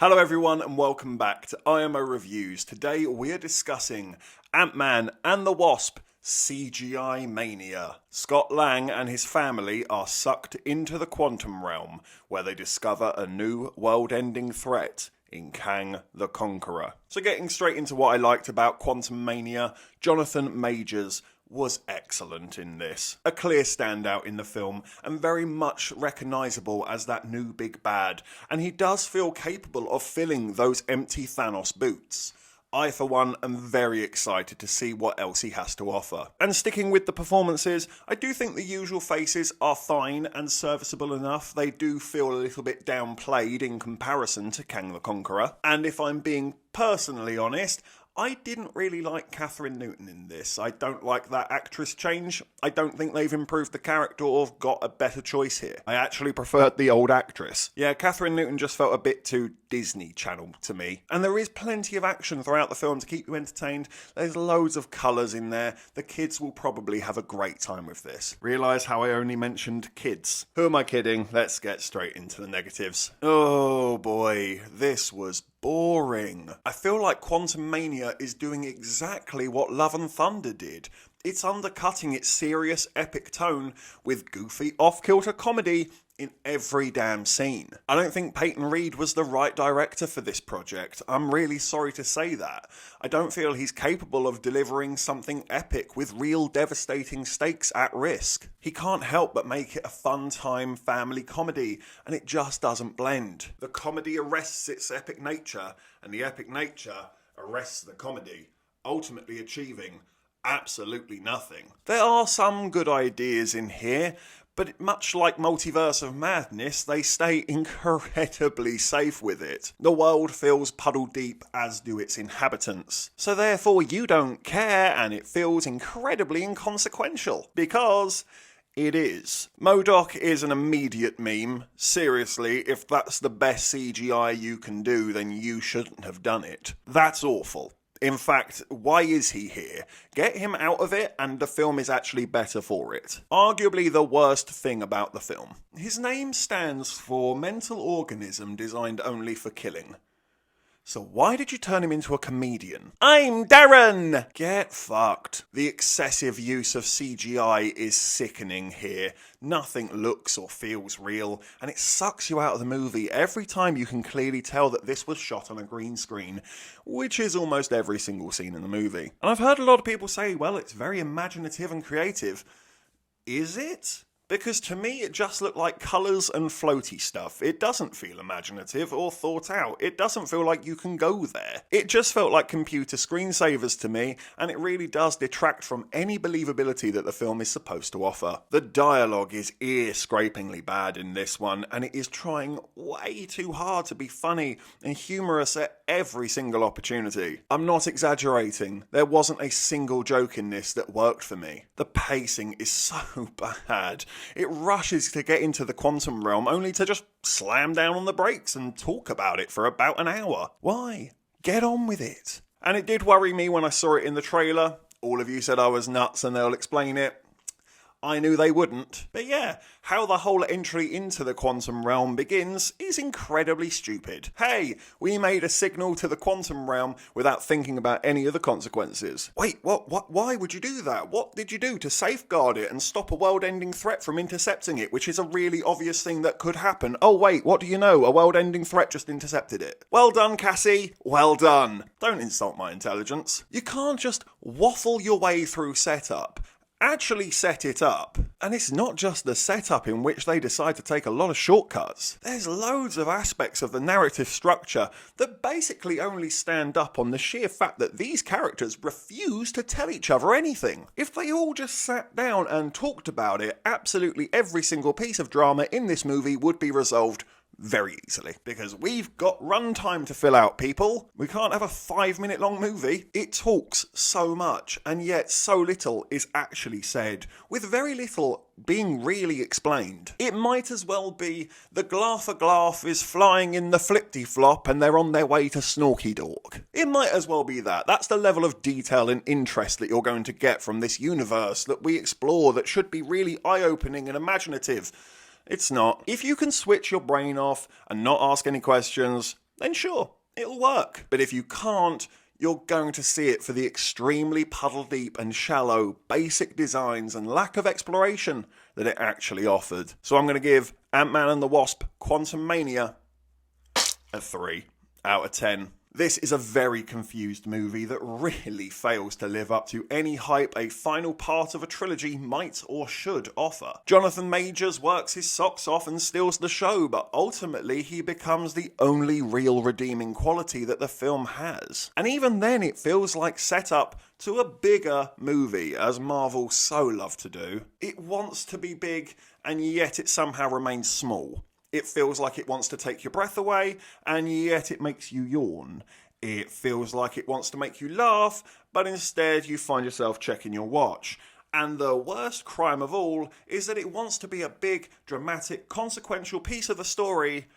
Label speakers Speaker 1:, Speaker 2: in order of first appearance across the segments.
Speaker 1: Hello everyone and welcome back to IMO Reviews. Today we are discussing Ant-Man and the Wasp CGI Mania. Scott Lang and his family are sucked into the quantum realm where they discover a new world-ending threat in Kang the Conqueror. So getting straight into what I liked about Quantumania, Johnathan Majors was excellent in this. A clear standout in the film and very much recognisable as that new big bad, and he does feel capable of filling those empty Thanos boots. I, for one, am very excited to see what else he has to offer. And sticking with the performances, I do think the usual faces are fine and serviceable enough. They do feel a little bit downplayed in comparison to Kang the Conqueror. And if I'm being personally honest, I didn't really like Kathryn Newton in this. I don't like that actress change. I don't think they've improved the character or got a better choice here. I actually preferred the old actress. Yeah, Kathryn Newton just felt a bit too Disney Channel to me. And there is plenty of action throughout the film to keep you entertained. There's loads of colours in there. The kids will probably have a great time with this. Realise how I only mentioned kids. Who am I kidding? Let's get straight into the negatives. Oh boy, this was boring. I feel like Quantumania is doing exactly what Love and Thunder did. It's undercutting its serious, epic tone with goofy, off-kilter comedy in every damn scene. I don't think Payton was the right director for this project. I'm really sorry to say that. I don't feel he's capable of delivering something epic with real devastating stakes at risk. He can't help but make it a fun time family comedy, and it just doesn't blend. The comedy arrests its epic nature, and the epic nature arrests the comedy, ultimately achieving absolutely nothing. There are some good ideas in here, but much like Multiverse of Madness, they stay incredibly safe with it. The world feels puddle deep, as do its inhabitants. So therefore you don't care, and it feels incredibly inconsequential. Because it is. MODOK is an immediate meme. Seriously, if that's the best CGI you can do, then you shouldn't have done it. That's awful. In fact, why is he here? Get him out of it and the film is actually better for it. Arguably the worst thing about the film. His name stands for mental organism designed only for killing. So why did you turn him into a comedian? I'm Darren! Get fucked. The excessive use of CGI is sickening here. Nothing looks or feels real, and it sucks you out of the movie every time you can clearly tell that this was shot on a green screen, which is almost every single scene in the movie. And I've heard a lot of people say, well, it's very imaginative and creative. Is it? Because to me it just looked like colours and floaty stuff. It doesn't feel imaginative or thought out. It doesn't feel like you can go there. It just felt like computer screensavers to me, and it really does detract from any believability that the film is supposed to offer. The dialogue is ear-scrapingly bad in this one, and it is trying way too hard to be funny and humorous at every single opportunity. I'm not exaggerating. There wasn't a single joke in this that worked for me. The pacing is so bad. It rushes to get into the quantum realm only to just slam down on the brakes and talk about it for about an hour. Why? Get on with it. And it did worry me when I saw it in the trailer. All of you said I was nuts and they'll explain it. I knew they wouldn't. But yeah, how the whole entry into the quantum realm begins is incredibly stupid. Hey, we made a signal to the quantum realm without thinking about any of the consequences. Wait, what? Why would you do that? What did you do to safeguard it and stop a world-ending threat from intercepting it, which is a really obvious thing that could happen? Oh wait, what do you know? A world-ending threat just intercepted it. Well done, Cassie. Well done. Don't insult my intelligence. You can't just waffle your way through setup. Actually set it up. And it's not just the setup in which they decide to take a lot of shortcuts. There's loads of aspects of the narrative structure that basically only stand up on the sheer fact that these characters refuse to tell each other anything. If they all just sat down and talked about it, absolutely every single piece of drama in this movie would be resolved very easily. Because we've got runtime to fill out, people. We can't have a 5-minute long movie. It talks so much, and yet so little is actually said, with very little being really explained. It might as well be the Glaffa is flying in the Flipty-Flop and they're on their way to Snorky Dork. It might as well be that. That's the level of detail and interest that you're going to get from this universe that we explore that should be really eye-opening and imaginative. It's not. If you can switch your brain off and not ask any questions, then sure, it'll work. But if you can't, you're going to see it for the extremely puddle-deep and shallow basic designs and lack of exploration that it actually offered. So I'm going to give Ant-Man and the Wasp: Quantumania a 3 out of 10. This is a very confused movie that really fails to live up to any hype a final part of a trilogy might or should offer. Johnathan Majors works his socks off and steals the show, but ultimately he becomes the only real redeeming quality that the film has. And even then it feels like setup to a bigger movie, as Marvel so love to do. It wants to be big, and yet it somehow remains small. It feels like it wants to take your breath away, and yet it makes you yawn. It feels like it wants to make you laugh, but instead you find yourself checking your watch. And the worst crime of all is that it wants to be a big, dramatic, consequential piece of the story,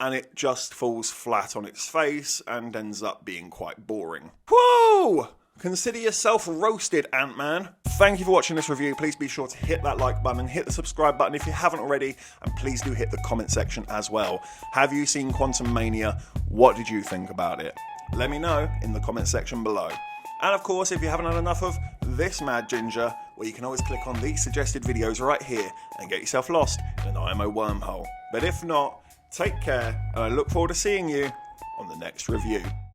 Speaker 1: and it just falls flat on its face and ends up being quite boring. Whoa! Consider yourself roasted, Ant-Man. Thank you for watching this review. Please be sure to hit that like button and hit the subscribe button if you haven't already. And please do hit the comment section as well. Have you seen Quantumania? What did you think about it? Let me know in the comment section below. And of course, if you haven't had enough of this mad ginger, well, you can always click on these suggested videos right here and get yourself lost in an IMO wormhole. But if not, take care, and I look forward to seeing you on the next review.